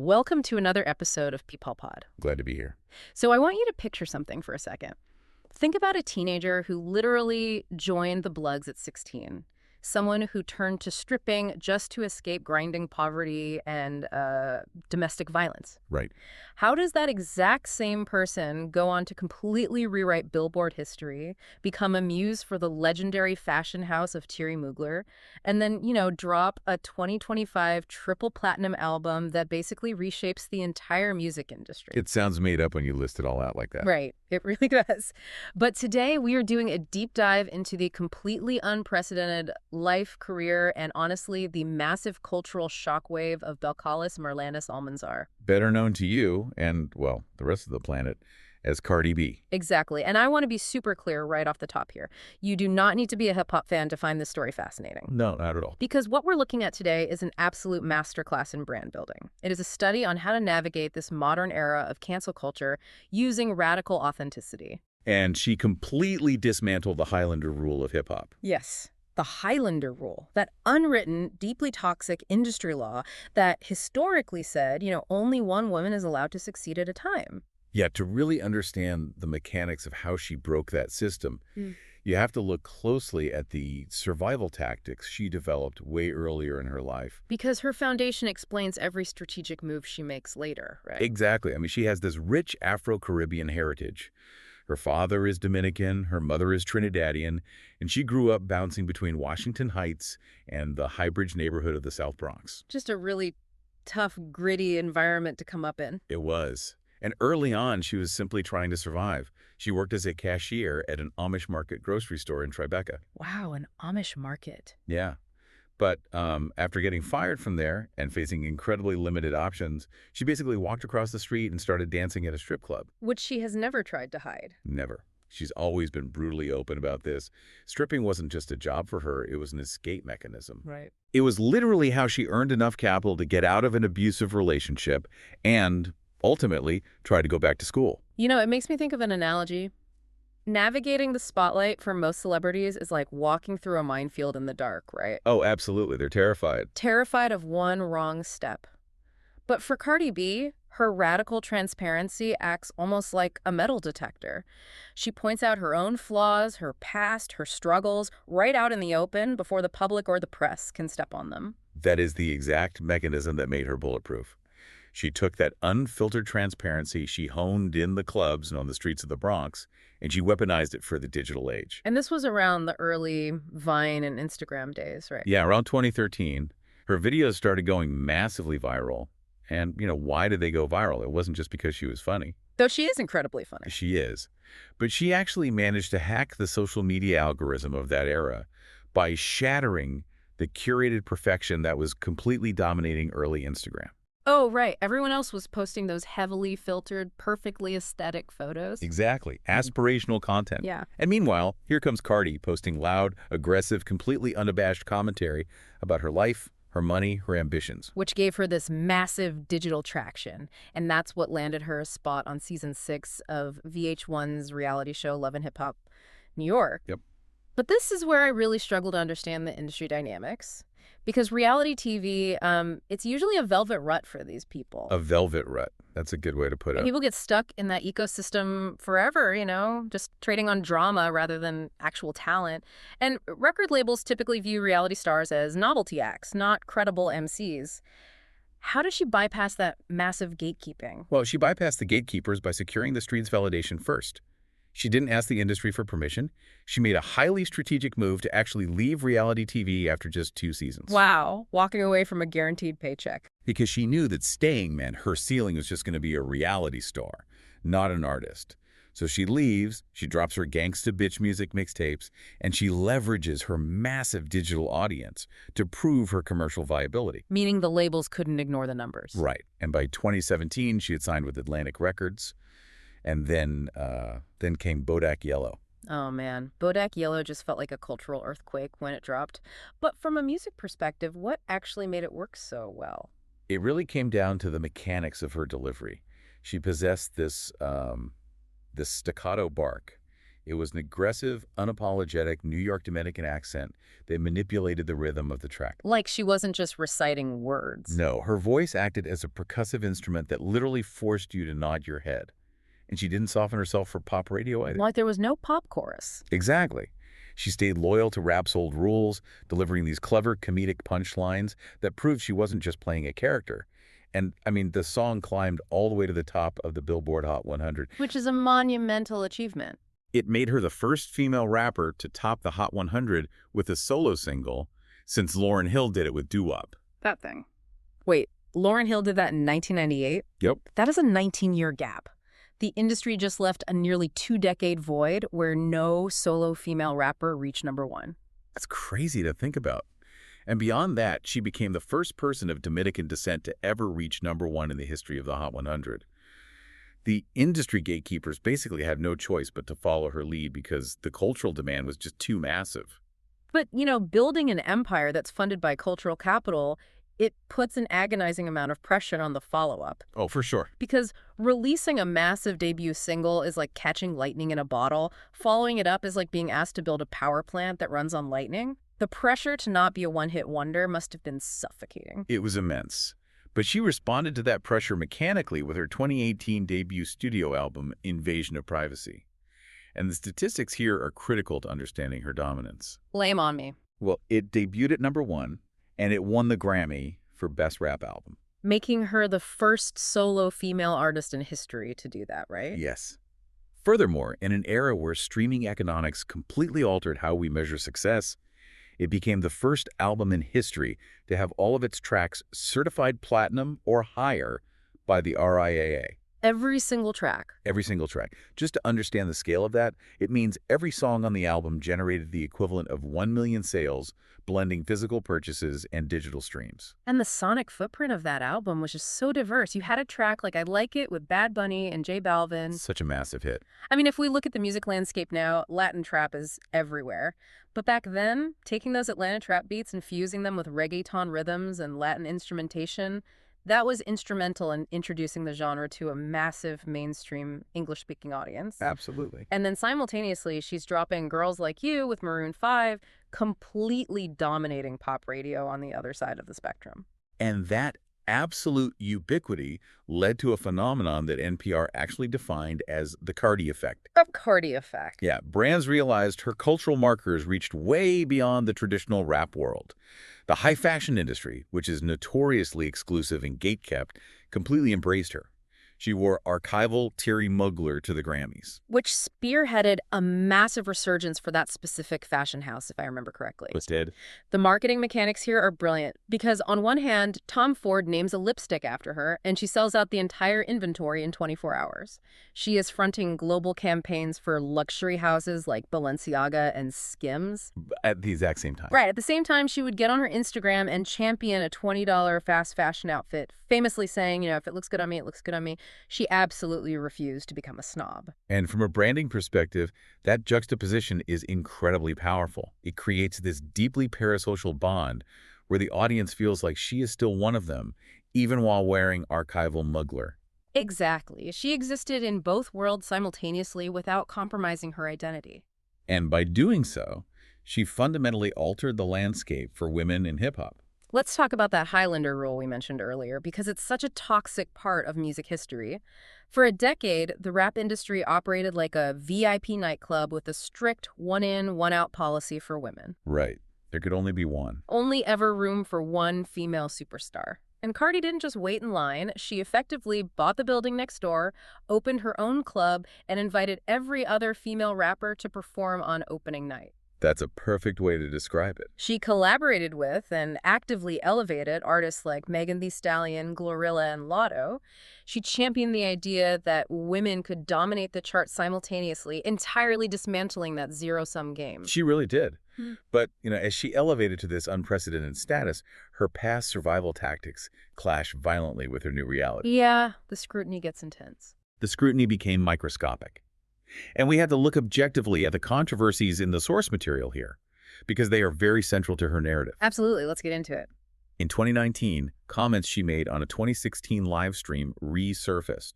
Welcome to another episode of Peepaw Pod. Glad to be here. So I want you to picture something for a second. Think about a teenager who literally joined the Bloods at 16. Someone who turned to stripping just to escape grinding poverty and domestic violence. Right. How does that exact same person go on to completely rewrite Billboard history, become a muse for the legendary fashion house of Thierry Mugler, and then, drop a 2025 triple platinum album that basically reshapes the entire music industry? It sounds made up when you list it all out like that. Right. It really does. But today we are doing a deep dive into the completely unprecedented life, career, and honestly, the massive cultural shockwave of Belcalis Almanzar. Better known to you and, well, the rest of the planet as Cardi B. Exactly. And I want to be super clear right off the top here. You do not need to be a hip-hop fan to find this story fascinating. No, not at all. Because what we're looking at today is an absolute masterclass in brand building. It is a study on how to navigate this modern era of cancel culture using radical authenticity. And she completely dismantled the Highlander rule of hip-hop. Yes. The Highlander rule, that unwritten, deeply toxic industry law that historically said, only one woman is allowed to succeed at a time. Yet to really understand the mechanics of how she broke that system, you have to look closely at the survival tactics she developed way earlier in her life. Because her foundation explains every strategic move she makes later, right? Exactly. I mean, she has this rich Afro-Caribbean heritage. Her father is Dominican, her mother is Trinidadian, and she grew up bouncing between Washington Heights and the Highbridge neighborhood of the South Bronx. Just a really tough, gritty environment to come up in. It was. And early on, she was simply trying to survive. She worked as a cashier at an Amish market grocery store in Tribeca. Wow, an Amish market. Yeah. But after getting fired from there and facing incredibly limited options, she basically walked across the street and started dancing at a strip club. Which she has never tried to hide. Never. She's always been brutally open about this. Stripping wasn't just a job for her, it was an escape mechanism. Right. It was literally how she earned enough capital to get out of an abusive relationship and ultimately try to go back to school. It makes me think of an analogy. Navigating the spotlight for most celebrities is like walking through a minefield in the dark, right? Oh, absolutely. They're terrified. Terrified of one wrong step. But for Cardi B, her radical transparency acts almost like a metal detector. She points out her own flaws, her past, her struggles, right out in the open before the public or the press can step on them. That is the exact mechanism that made her bulletproof. She took that unfiltered transparency she honed in the clubs and on the streets of the Bronx, and she weaponized it for the digital age. And this was around the early Vine and Instagram days, right? Yeah, around 2013, her videos started going massively viral. And, why did they go viral? It wasn't just because she was funny. Though she is incredibly funny. She is. But she actually managed to hack the social media algorithm of that era by shattering the curated perfection that was completely dominating early Instagram. Oh, right. Everyone else was posting those heavily filtered, perfectly aesthetic photos. Exactly. Aspirational content. Yeah. And meanwhile, here comes Cardi posting loud, aggressive, completely unabashed commentary about her life, her money, her ambitions. Which gave her this massive digital traction. And that's what landed her a spot on season 6 of VH1's reality show Love and Hip Hop New York. Yep. But this is where I really struggle to understand the industry dynamics. Because reality TV, it's usually a velvet rut for these people. A velvet rut. That's a good way to put it. People get stuck in that ecosystem forever, just trading on drama rather than actual talent. And record labels typically view reality stars as novelty acts, not credible MCs. How does she bypass that massive gatekeeping? Well, she bypassed the gatekeepers by securing the street's validation first. She didn't ask the industry for permission. She made a highly strategic move to actually leave reality TV after just 2 seasons. Wow, walking away from a guaranteed paycheck. Because she knew that staying meant her ceiling was just going to be a reality star, not an artist. So she leaves, she drops her gangsta bitch music mixtapes, and she leverages her massive digital audience to prove her commercial viability. Meaning the labels couldn't ignore the numbers. Right. And by 2017, she had signed with Atlantic Records. And then came Bodak Yellow. Oh, man. Bodak Yellow just felt like a cultural earthquake when it dropped. But from a music perspective, what actually made it work so well? It really came down to the mechanics of her delivery. She possessed this staccato bark. It was an aggressive, unapologetic New York Dominican accent that manipulated the rhythm of the track. Like she wasn't just reciting words. No, her voice acted as a percussive instrument that literally forced you to nod your head. And she didn't soften herself for pop radio either. Like there was no pop chorus. Exactly. She stayed loyal to rap's old rules, delivering these clever comedic punchlines that proved she wasn't just playing a character. And, I mean, the song climbed all the way to the top of the Billboard Hot 100. Which is a monumental achievement. It made her the first female rapper to top the Hot 100 with a solo single, since Lauryn Hill did it with Doo-Wop. That thing. Wait, Lauryn Hill did that in 1998? Yep. That is a 19-year gap. The industry just left a nearly 2-decade void where no solo female rapper reached #1. That's crazy to think about. And beyond that, she became the first person of Dominican descent to ever reach #1 in the history of the Hot 100. The industry gatekeepers basically had no choice but to follow her lead because the cultural demand was just too massive. But, building an empire that's funded by cultural capital, it puts an agonizing amount of pressure on the follow-up. Oh, for sure. Because releasing a massive debut single is like catching lightning in a bottle. Following it up is like being asked to build a power plant that runs on lightning. The pressure to not be a one-hit wonder must have been suffocating. It was immense. But she responded to that pressure mechanically with her 2018 debut studio album, Invasion of Privacy. And the statistics here are critical to understanding her dominance. Lame on me. Well, it debuted at #1, and it won the Grammy for Best Rap Album. Making her the first solo female artist in history to do that, right? Yes. Furthermore, in an era where streaming economics completely altered how we measure success, it became the first album in history to have all of its tracks certified platinum or higher by the RIAA. Every single track. Every single track. Just to understand the scale of that, it means every song on the album generated the equivalent of 1 million sales, blending physical purchases and digital streams. And the sonic footprint of that album was just so diverse. You had a track like I Like It with Bad Bunny and J Balvin. Such a massive hit. I mean, if we look at the music landscape now, Latin trap is everywhere. But back then, taking those Atlanta trap beats and fusing them with reggaeton rhythms and Latin instrumentation, that was instrumental in introducing the genre to a massive mainstream English-speaking audience. Absolutely. And then simultaneously, she's dropping Girls Like You with Maroon 5, completely dominating pop radio on the other side of the spectrum. And that absolute ubiquity led to a phenomenon that NPR actually defined as the Cardi effect. The Cardi effect. Yeah, brands realized her cultural markers reached way beyond the traditional rap world. The high fashion industry, which is notoriously exclusive and gatekept, completely embraced her. She wore archival Thierry Mugler to the Grammys. Which spearheaded a massive resurgence for that specific fashion house, if I remember correctly. Was did. The marketing mechanics here are brilliant because on one hand, Tom Ford names a lipstick after her and she sells out the entire inventory in 24 hours. She is fronting global campaigns for luxury houses like Balenciaga and Skims. At the exact same time. Right. At the same time, she would get on her Instagram and champion a $20 fast fashion outfit, famously saying, if it looks good on me, it looks good on me. She absolutely refused to become a snob. And from a branding perspective, that juxtaposition is incredibly powerful. It creates this deeply parasocial bond where the audience feels like she is still one of them, even while wearing archival Mugler. Exactly. She existed in both worlds simultaneously without compromising her identity. And by doing so, she fundamentally altered the landscape for women in hip-hop. Let's talk about that Highlander rule we mentioned earlier, because it's such a toxic part of music history. For a decade, the rap industry operated like a VIP nightclub with a strict one-in, one-out policy for women. Right. There could only be one. Only ever room for one female superstar. And Cardi didn't just wait in line. She effectively bought the building next door, opened her own club, and invited every other female rapper to perform on opening night. That's a perfect way to describe it. She collaborated with and actively elevated artists like Megan Thee Stallion, Glorilla, and Lotto. She championed the idea that women could dominate the chart simultaneously, entirely dismantling that zero-sum game. She really did. But, as she elevated to this unprecedented status, her past survival tactics clash violently with her new reality. Yeah, the scrutiny gets intense. The scrutiny became microscopic. And we had to look objectively at the controversies in the source material here, because they are very central to her narrative. Absolutely. Let's get into it. In 2019, comments she made on a 2016 live stream resurfaced.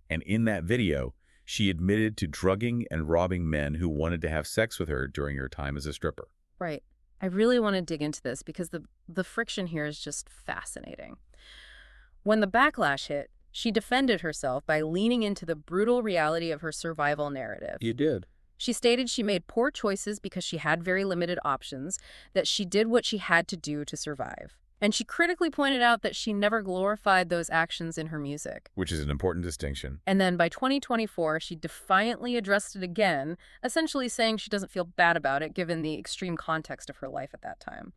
And in that video, She admitted to drugging and robbing men who wanted to have sex with her during her time as a stripper. Right. I really want to dig into this because the friction here is just fascinating. When the backlash hit, she defended herself by leaning into the brutal reality of her survival narrative. You did. She stated she made poor choices because she had very limited options, that she did what she had to do to survive. And she critically pointed out that she never glorified those actions in her music. Which is an important distinction. And then by 2024, she defiantly addressed it again, essentially saying she doesn't feel bad about it given the extreme context of her life at that time.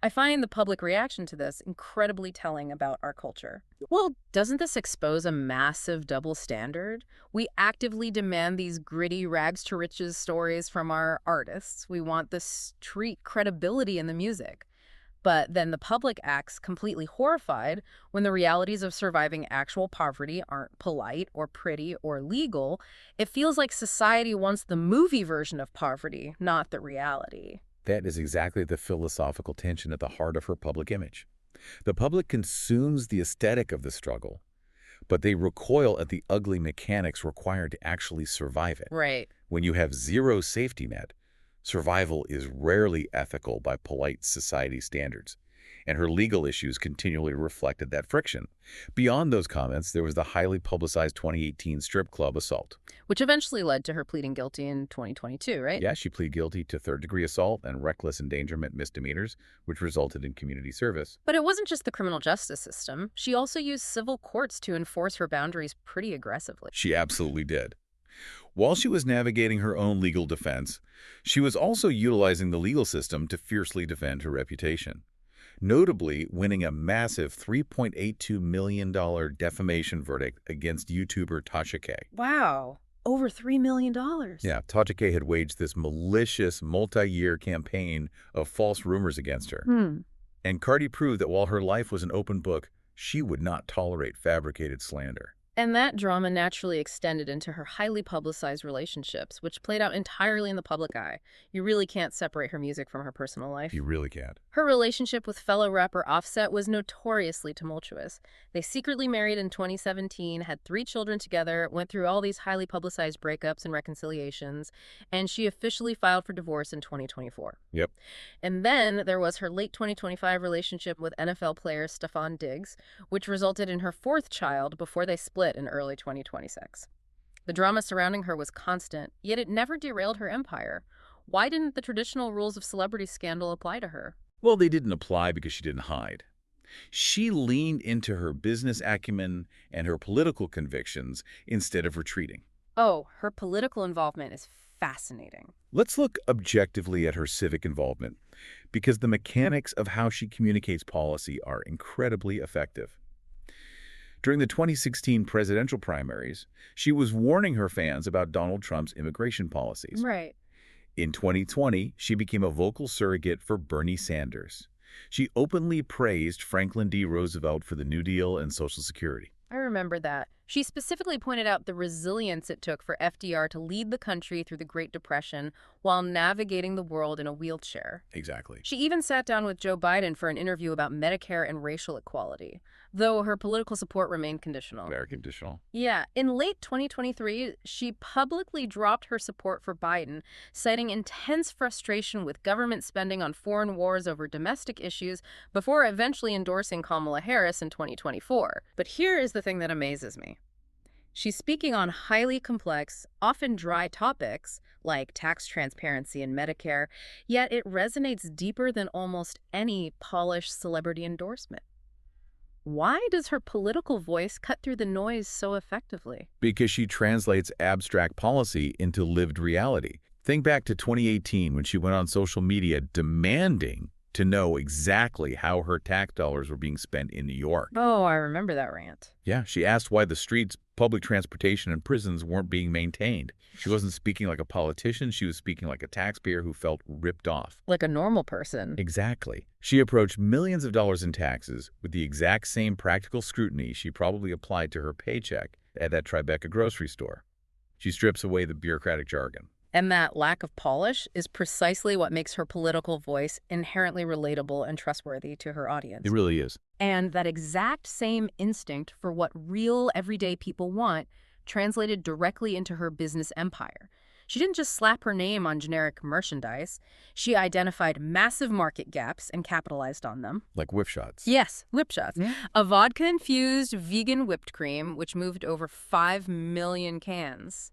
I find the public reaction to this incredibly telling about our culture. Well, doesn't this expose a massive double standard? We actively demand these gritty rags-to-riches stories from our artists. We want the street credibility in the music. But then the public acts completely horrified when the realities of surviving actual poverty aren't polite or pretty or legal. It feels like society wants the movie version of poverty, not the reality. That is exactly the philosophical tension at the heart of her public image. The public consumes the aesthetic of the struggle, but they recoil at the ugly mechanics required to actually survive it. Right. When you have zero safety net, survival is rarely ethical by polite society standards, and her legal issues continually reflected that friction. Beyond those comments, there was the highly publicized 2018 strip club assault. Which eventually led to her pleading guilty in 2022, right? Yeah, she pleaded guilty to third-degree assault and reckless endangerment misdemeanors, which resulted in community service. But it wasn't just the criminal justice system. She also used civil courts to enforce her boundaries pretty aggressively. She absolutely did. While she was navigating her own legal defense, she was also utilizing the legal system to fiercely defend her reputation, notably winning a massive $3.82 million defamation verdict against YouTuber Tasha K. Wow. Over $3 million. Yeah, Tasha K had waged this malicious multi-year campaign of false rumors against her. And Cardi proved that while her life was an open book, she would not tolerate fabricated slander. And that drama naturally extended into her highly publicized relationships, which played out entirely in the public eye. You really can't separate her music from her personal life. You really can't. Her relationship with fellow rapper Offset was notoriously tumultuous. They secretly married in 2017, had 3 children together, went through all these highly publicized breakups and reconciliations, and she officially filed for divorce in 2024. Yep. And then there was her late 2025 relationship with NFL player Stefon Diggs, which resulted in her 4th child before they split in early 2026. The drama surrounding her was constant, yet it never derailed her empire. Why didn't the traditional rules of celebrity scandal apply to her? Well, they didn't apply because she didn't hide. She leaned into her business acumen and her political convictions instead of retreating. Oh, her political involvement is fascinating. Let's look objectively at her civic involvement, because the mechanics of how she communicates policy are incredibly effective. During the 2016 presidential primaries, she was warning her fans about Donald Trump's immigration policies. Right. In 2020, she became a vocal surrogate for Bernie Sanders. She openly praised Franklin D. Roosevelt for the New Deal and Social Security. I remember that. She specifically pointed out the resilience it took for FDR to lead the country through the Great Depression while navigating the world in a wheelchair. Exactly. She even sat down with Joe Biden for an interview about Medicare and racial equality, though her political support remained conditional. Very conditional. Yeah. In late 2023, she publicly dropped her support for Biden, citing intense frustration with government spending on foreign wars over domestic issues before eventually endorsing Kamala Harris in 2024. But here is the thing that amazes me. She's speaking on highly complex, often dry topics like tax transparency and Medicare, yet it resonates deeper than almost any polished celebrity endorsement. Why does her political voice cut through the noise so effectively? Because she translates abstract policy into lived reality. Think back to 2018 when she went on social media demanding to know exactly how her tax dollars were being spent in New York. Oh, I remember that rant. Yeah, she asked why the streets, public transportation, and prisons weren't being maintained. She wasn't speaking like a politician. She was speaking like a taxpayer who felt ripped off. Like a normal person. Exactly. She approached millions of dollars in taxes with the exact same practical scrutiny she probably applied to her paycheck at that Tribeca grocery store. She strips away the bureaucratic jargon. And that lack of polish is precisely what makes her political voice inherently relatable and trustworthy to her audience. It really is. And that exact same instinct for what real everyday people want translated directly into her business empire. She didn't just slap her name on generic merchandise. She identified massive market gaps and capitalized on them. Like whip shots. Yes, whip shots. Yeah. A vodka-infused vegan whipped cream, which moved over 5 million cans.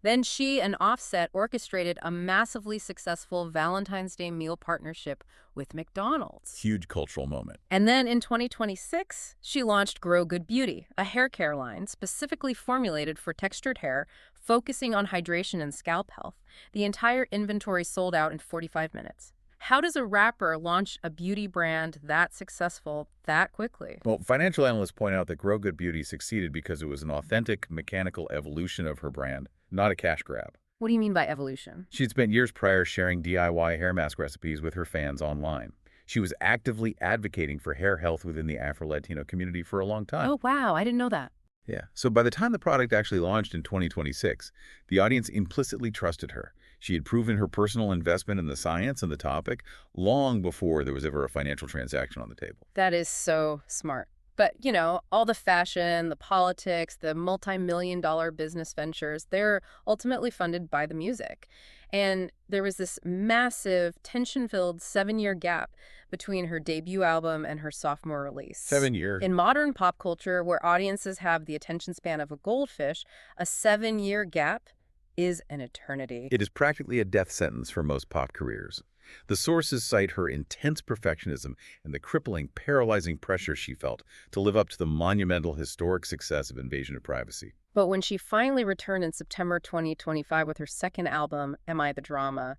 Then she and Offset orchestrated a massively successful Valentine's Day meal partnership with McDonald's. Huge cultural moment. And then in 2026, she launched Grow Good Beauty, a hair care line specifically formulated for textured hair, focusing on hydration and scalp health. The entire inventory sold out in 45 minutes. How does a rapper launch a beauty brand that successful that quickly? Well, financial analysts point out that Grow Good Beauty succeeded because it was an authentic mechanical evolution of her brand, not a cash grab. What do you mean by evolution? She'd spent years prior sharing DIY hair mask recipes with her fans online. She was actively advocating for hair health within the Afro-Latino community for a long time. Oh, wow. I didn't know that. Yeah. So by the time the product actually launched in 2026, the audience implicitly trusted her. She had proven her personal investment in the science and the topic long before there was ever a financial transaction on the table. That is so smart. But, you know, all the fashion, the politics, the multi-million-dollar business ventures, they're ultimately funded by the music. And there was this massive, tension-filled 7-year gap between her debut album and her sophomore release. 7 years. In modern pop culture, where audiences have the attention span of a goldfish, a 7-year gap is an eternity. It is practically a death sentence for most pop careers. The sources cite her intense perfectionism and the crippling, paralyzing pressure she felt to live up to the monumental, historic success of Invasion of Privacy. But when she finally returned in September 2025 with her second album, Am I the Drama,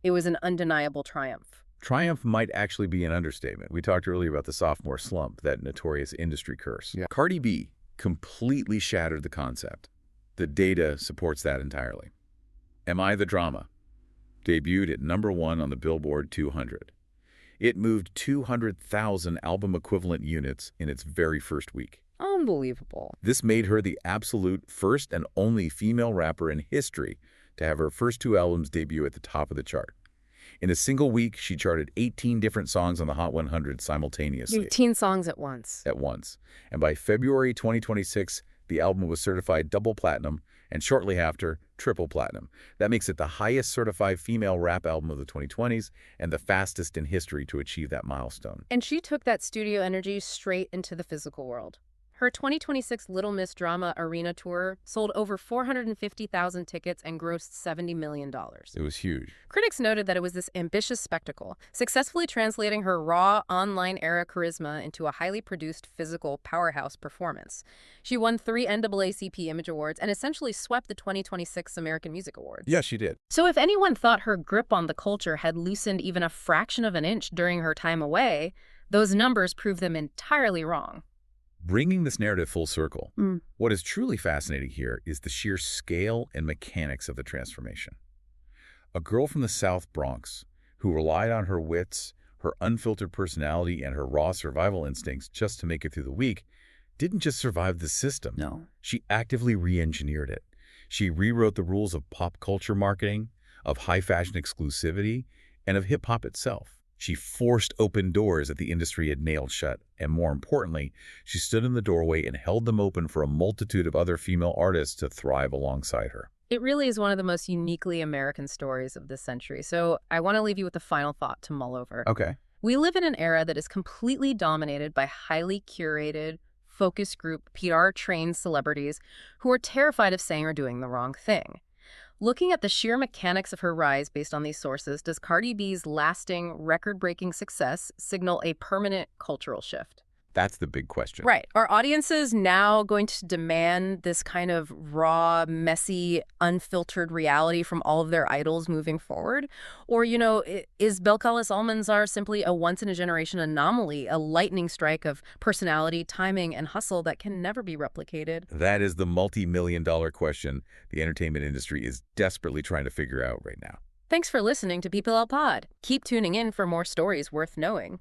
it was an undeniable triumph. Triumph might actually be an understatement. We talked earlier about the sophomore slump, that notorious industry curse. Yeah. Cardi B completely shattered the concept. The data supports that entirely. Am I the Drama debuted at #1 on the Billboard 200. It moved 200,000 album-equivalent units in its very first week. Unbelievable. This made her the absolute first and only female rapper in history to have her first 2 albums debut at the top of the chart. In a single week, she charted 18 different songs on the Hot 100 simultaneously. 18 songs at once. And by February 2026, the album was certified double platinum, and shortly after, triple platinum. That makes it the highest certified female rap album of the 2020s and the fastest in history to achieve that milestone. And she took that studio energy straight into the physical world. Her 2026 Little Miss Drama Arena Tour sold over 450,000 tickets and grossed $70 million. It was huge. Critics noted that it was this ambitious spectacle, successfully translating her raw, online-era charisma into a highly produced physical powerhouse performance. She won 3 NAACP Image Awards and essentially swept the 2026 American Music Awards. Yes, she did. So if anyone thought her grip on the culture had loosened even a fraction of an inch during her time away, those numbers prove them entirely wrong. Bringing this narrative full circle, what is truly fascinating here is the sheer scale and mechanics of the transformation. A girl from the South Bronx who relied on her wits, her unfiltered personality, and her raw survival instincts just to make it through the week didn't just survive the system. No. She actively re-engineered it. She rewrote the rules of pop culture marketing, of high fashion exclusivity, and of hip-hop itself. She forced open doors that the industry had nailed shut, and more importantly, she stood in the doorway and held them open for a multitude of other female artists to thrive alongside her. It really is one of the most uniquely American stories of this century, so I want to leave you with a final thought to mull over. Okay. We live in an era that is completely dominated by highly curated, focus group, PR-trained celebrities who are terrified of saying or doing the wrong thing. Looking at the sheer mechanics of her rise based on these sources, does Cardi B's lasting, record-breaking success signal a permanent cultural shift? That's the big question. Right. Are audiences now going to demand this kind of raw, messy, unfiltered reality from all of their idols moving forward? Or, you know, is Belcalis Almanzar simply a once-in-a-generation anomaly, a lightning strike of personality, timing, and hustle that can never be replicated? That is the multi-million-dollar question the entertainment industry is desperately trying to figure out right now. Thanks for listening to People Out Pod. Keep tuning in for more stories worth knowing.